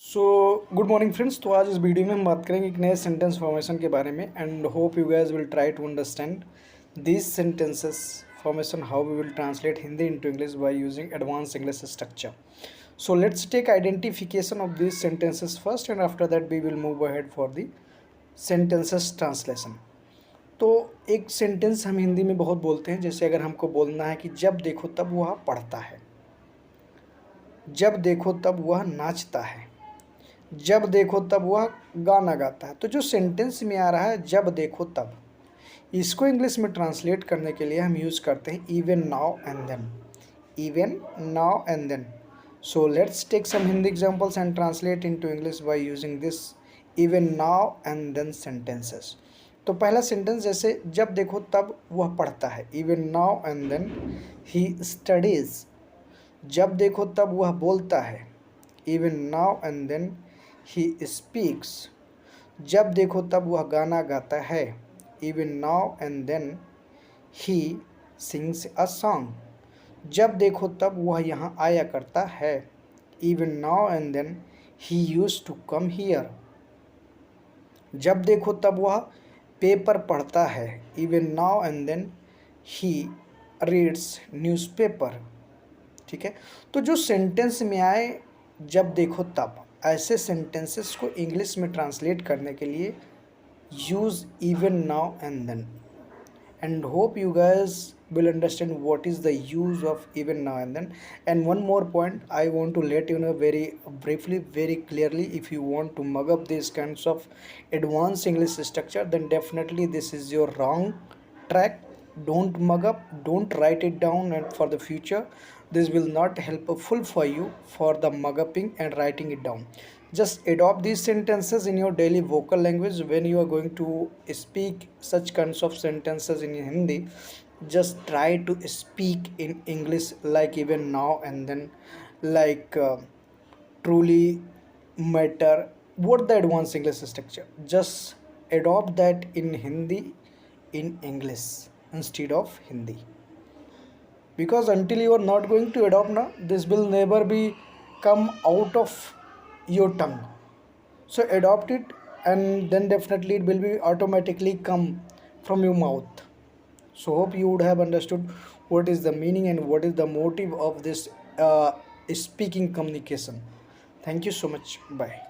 So good morning friends. तो आज इस वीडियो में हम बात करेंगे एक नए सेंटेंस फॉर्मेशन के बारे में and hope you guys will try to understand this sentences formation how we will translate Hindi into English by using advance English structure. So let's take identification of this sentences first and after that we will move ahead for the sentences translation. तो एक sentence हम हिंदी में बहुत बोलते हैं, जैसे अगर हमको बोलना है कि जब देखो तब वह पढ़ता है, जब देखो तब वह नाचता है, जब देखो तब वह गाना गाता है। तो जो सेंटेंस में आ रहा है जब देखो तब, इसको इंग्लिश में ट्रांसलेट करने के लिए हम यूज़ करते हैं even now and then, even now and then. So let's take some Hindi examples and translate into English by using this even now and then sentences. तो पहला सेंटेंस जैसे जब देखो तब वह पढ़ता है, even now and then he studies. जब देखो तब वह बोलता है, even now and then he speaks. जब देखो तब वह गाना गाता है, even now and then he sings a song. जब देखो तब वह यहाँ आया करता है, even now and then he used to come here. जब देखो तब वह पेपर पढ़ता है, even now and then he reads newspaper. ठीक है। तो जो सेंटेंस में आए जब देखो तब, ऐसे सेंटेंसेस को इंग्लिश में ट्रांसलेट करने के लिए use even now and then, and hope you guys will understand what is the use of even now and then. And one more point I want to let you know very briefly, very clearly: if you want to mug up these kinds of advanced English structure, then definitely this is your wrong track. Don't mug up, don't write it down, and for the future this will not helpful for you for the mug upping and writing it down. Just adopt these sentences in your daily vocal language when you are going to speak such kinds of sentences in Hindi. Just try to speak in English like even now and then, like truly matter. What the advanced English structure, just adopt that in Hindi in English instead of Hindi, because until you are not going to adopt now, this will never be come out of your tongue. So adopt it, and then definitely it will be automatically come from your mouth. So hope you would have understood what is the meaning and what is the motive of this speaking communication. Thank you so much. Bye.